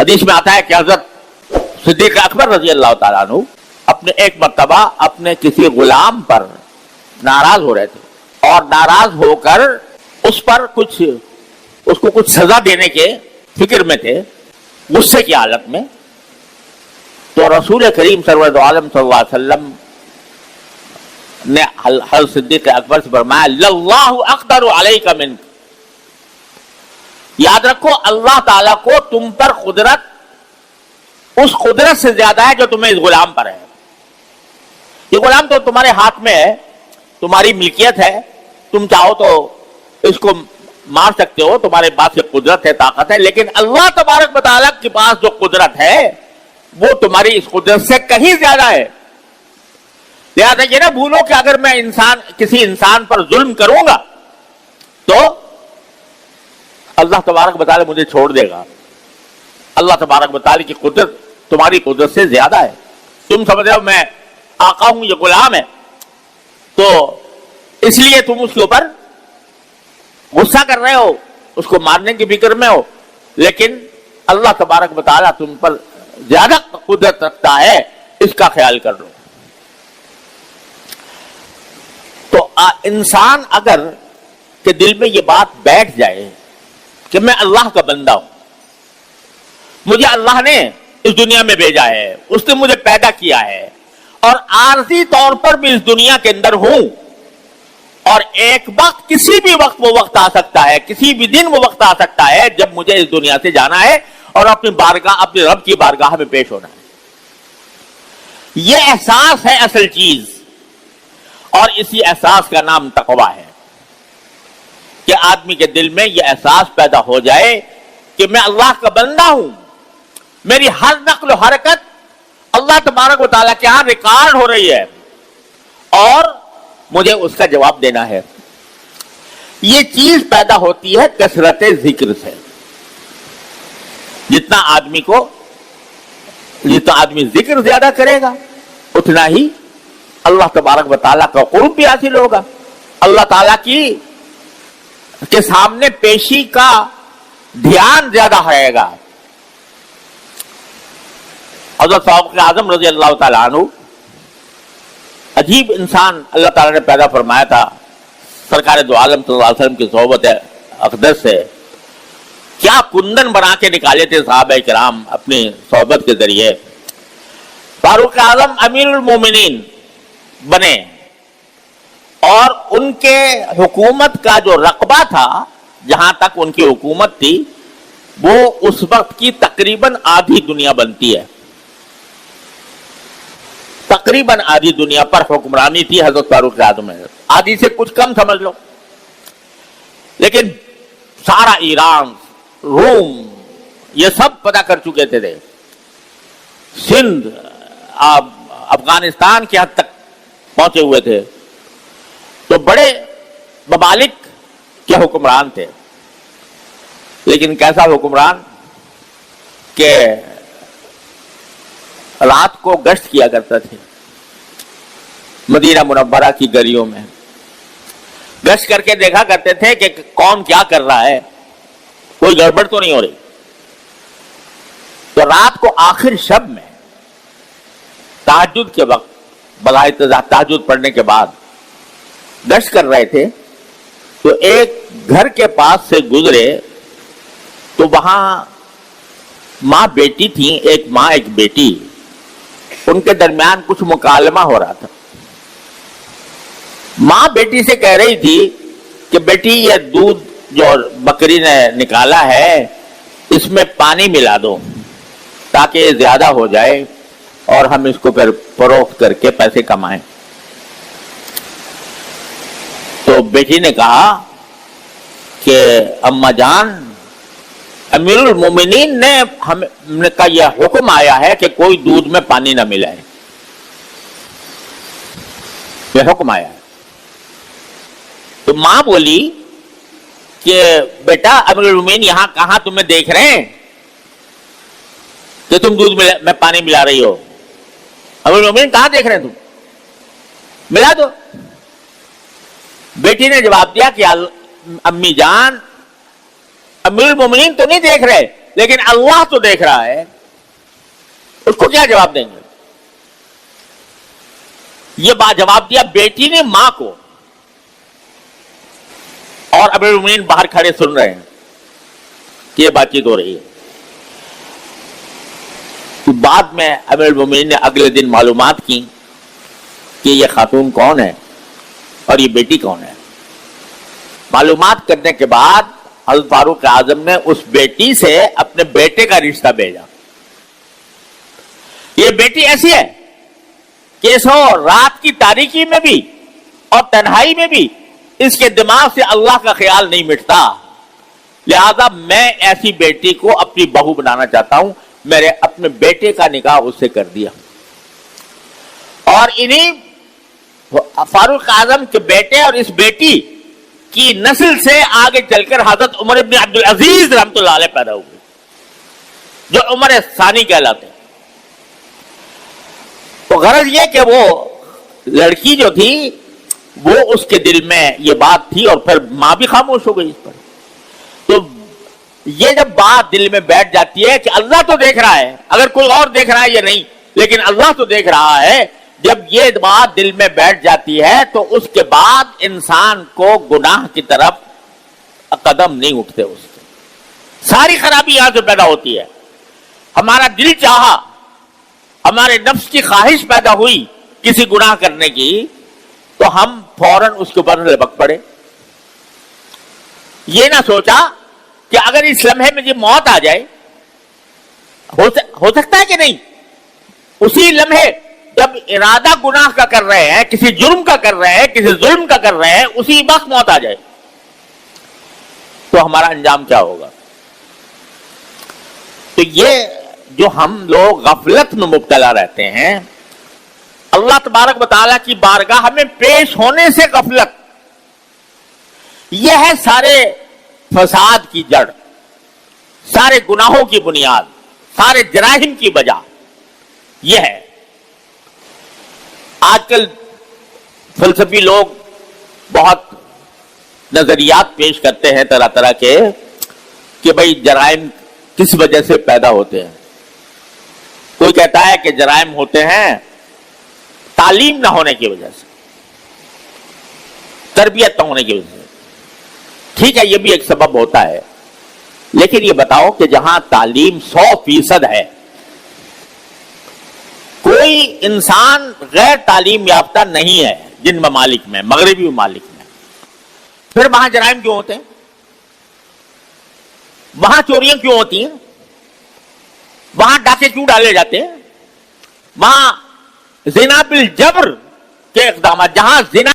حدیث میں آتا ہے کہ حضرت صدیق اکبر رضی اللہ تعالیٰ عنہ اپنے ایک مرتبہ اپنے کسی غلام پر ناراض ہو رہے تھے اور ناراض ہو کر اس پر اس کو کچھ سزا دینے کے فکر میں تھے، غصے کی حالت میں. تو رسول کریم سرور عالم صلی اللہ علیہ وسلم نے حضرت صدیق اکبر سے فرمایا للہ اقدر علیک منک، یاد رکھو اللہ تعالیٰ کو تم پر قدرت اس قدرت سے زیادہ ہے جو تمہیں اس غلام پر ہے. یہ غلام تو تمہارے ہاتھ میں ہے، تمہاری ملکیت ہے، تم چاہو تو اس کو مار سکتے ہو، تمہارے پاس یہ قدرت ہے، طاقت ہے، لیکن اللہ تبارک و تعالیٰ کے پاس جو قدرت ہے وہ تمہاری اس قدرت سے کہیں زیادہ ہے. لہٰذا یہ نہ بھولو کہ اگر میں کسی انسان پر ظلم کروں گا تو اللہ تبارک و تعالیٰ مجھے چھوڑ دے گا. اللہ تبارک و تعالیٰ کی قدرت تمہاری قدرت سے زیادہ ہے. تم سمجھ رہے ہو میں آقا ہوں، یہ غلام ہے، تو اس لیے تم اس کے اوپر غصہ کر رہے ہو، اس کو مارنے کی فکر میں ہو، لیکن اللہ تبارک و تعالیٰ تم پر زیادہ قدرت رکھتا ہے، اس کا خیال کر لو. تو انسان اگر کہ دل میں یہ بات بیٹھ جائے کہ میں اللہ کا بندہ ہوں، مجھے اللہ نے اس دنیا میں بھیجا ہے، اس نے مجھے پیدا کیا ہے اور عارضی طور پر بھی اس دنیا کے اندر ہوں، اور ایک وقت کسی بھی وقت وہ وقت آ سکتا ہے، کسی بھی دن وہ وقت آ سکتا ہے جب مجھے اس دنیا سے جانا ہے اور اپنے رب کی بارگاہ میں پیش ہونا ہے. یہ احساس ہے اصل چیز، اور اسی احساس کا نام تقویٰ ہے کہ آدمی کے دل میں یہ احساس پیدا ہو جائے کہ میں اللہ کا بندہ ہوں، میری ہر نقل و حرکت اللہ تبارک و تعالیٰ کے ہاں ریکارڈ ہو رہی ہے اور مجھے اس کا جواب دینا ہے. یہ چیز پیدا ہوتی ہے کثرت ذکر سے. جتنا آدمی ذکر زیادہ کرے گا اتنا ہی اللہ تبارک و تعالیٰ کا قرب بھی حاصل ہوگا، اللہ تعالیٰ کے سامنے پیشی کا دھیان زیادہ رہے گا. حضرت فاروق اعظم رضی اللہ تعالیٰ عنہ عجیب انسان اللہ تعالیٰ نے پیدا فرمایا تھا سرکار دو عالم صلی اللہ علیہ وسلم کی صحبت اقدس سے. کیا کندن بنا کے نکالے تھے صحابہ کرام اپنی صحبت کے ذریعے. فاروق اعظم امیر المومنین بنے اور ان کے حکومت کا جو رقبہ تھا، جہاں تک ان کی حکومت تھی، وہ اس وقت کی تقریباً آدھی دنیا بنتی ہے. تقریباً آدھی دنیا پر حکمرانی تھی حضرت فاروق اعظم میں، آدھی سے کچھ کم سمجھ لو. لیکن سارا ایران، روم، یہ سب پتہ کر چکے تھے، سندھ، افغانستان کی حد تک پہنچے ہوئے تھے. تو بڑے ممالک کے حکمران تھے. لیکن کیسا حکمران کہ رات کو گشت کیا کرتا تھے مدینہ منورہ کی گلیوں میں. گشت کر کے دیکھا کرتے تھے کہ کون کیا کر رہا ہے، کوئی گڑبڑ تو نہیں ہو رہی. تو رات کو آخر شب میں تہجد کے وقت تہجد پڑھنے کے بعد گشت کر رہے تھے تو ایک گھر کے پاس سے گزرے تو وہاں ماں بیٹی تھی، ایک ماں ایک بیٹی، ان کے درمیان کچھ مکالمہ ہو رہا تھا. ماں بیٹی سے کہہ رہی تھی کہ بیٹی یہ دودھ جو بکری نے نکالا ہے اس میں پانی ملا دو تاکہ یہ زیادہ ہو جائے اور ہم اس کو پھر فروخت کر کے پیسے کمائیں. تو بیٹی نے کہا کہ اماں جان، امیر المومنین نے کا یہ حکم آیا ہے کہ کوئی دودھ میں پانی نہ ملائے، یہ حکم آیا ہے. تو ماں بولی کہ بیٹا امیر المومنین یہاں کہاں تمہیں دیکھ رہے ہیں کہ تم دودھ میں پانی ملا رہی ہو. امیر المومنین کہاں دیکھ رہے ہیں، تم ملا دو. بیٹی نے جواب دیا کہ امی جان، امیر المومنین تو نہیں دیکھ رہے، لیکن اللہ تو دیکھ رہا ہے، اس کو کیا جواب دیں گے؟ یہ بات جواب دیا بیٹی نے ماں کو، اور امیر المومنین باہر کھڑے سن رہے ہیں کہ یہ بات چیت ہو رہی ہے۔ بعد میں امیر المومنین نے اگلے دن معلومات کی کہ یہ خاتون کون ہے اور یہ بیٹی کون ہے۔ معلومات کرنے کے بعد حضرت فاروق اعظم نے اس بیٹی سے اپنے بیٹے کا رشتہ بھیجا۔ یہ بیٹی ایسی ہے کہ سو رات کی تاریکی میں بھی اور تنہائی میں بھی اس کے دماغ سے اللہ کا خیال نہیں مٹتا، لہذا میں ایسی بیٹی کو اپنی بہو بنانا چاہتا ہوں، میرے اپنے بیٹے کا نکاح اس سے کر دیا۔ اور انہی فاروق اعظم کے بیٹے اور اس بیٹی کی نسل سے آگے چل کر حضرت عمر ابن عبدالعزیز رحمۃ اللہ علیہ پیدا ہوئے، جو عمر ثانی کہلاتے ہیں۔ تو غرض یہ کہ وہ لڑکی جو تھی وہ اس کے دل میں یہ بات تھی، اور پھر ماں بھی خاموش ہو گئی اس پر۔ تو یہ جب بات دل میں بیٹھ جاتی ہے کہ اللہ تو دیکھ رہا ہے، اگر کوئی اور دیکھ رہا ہے یا نہیں، لیکن اللہ تو دیکھ رہا ہے، جب یہ بات دل میں بیٹھ جاتی ہے تو اس کے بعد انسان کو گناہ کی طرف قدم نہیں اٹھتے، اس کے ساری خرابی یہاں سے پیدا ہوتی ہے۔ ہمارا دل چاہا، ہمارے نفس کی خواہش پیدا ہوئی کسی گناہ کرنے کی، تو ہم فوراً اس کے اوپر لپک پڑے۔ یہ نہ سوچا کہ اگر اس لمحے میں یہ موت آ جائے، ہو سکتا ہے کہ نہیں، اسی لمحے جب ارادہ گناہ کا کر رہے ہیں، کسی جرم کا کر رہے ہیں، کسی ظلم کا کر رہے ہیں، اسی وقت موت آ جائے تو ہمارا انجام کیا ہوگا؟ تو یہ جو ہم لوگ غفلت میں مبتلا رہتے ہیں، اللہ تبارک و تعالیٰ کی بارگاہ میں پیش ہونے سے غفلت، یہ ہے سارے فساد کی جڑ، سارے گناہوں کی بنیاد، سارے جرائم کی وجہ یہ ہے۔ آج کل فلسفی لوگ بہت نظریات پیش کرتے ہیں طرح طرح کے کہ بھئی جرائم کس وجہ سے پیدا ہوتے ہیں۔ کوئی کہتا ہے کہ جرائم ہوتے ہیں تعلیم نہ ہونے کی وجہ سے، تربیت نہ ہونے کی وجہ سے۔ ٹھیک ہے، یہ بھی ایک سبب ہوتا ہے، لیکن یہ بتاؤ کہ جہاں تعلیم 100% ہے، کوئی انسان غیر تعلیم یافتہ نہیں ہے جن ممالک میں، مغربی ممالک میں، پھر وہاں جرائم کیوں ہوتے ہیں؟ وہاں چوریاں کیوں ہوتی ہیں؟ وہاں ڈاکے کیوں ڈالے جاتے ہیں؟ وہاں زنا بالجبر کے اقدامات، جہاں زنا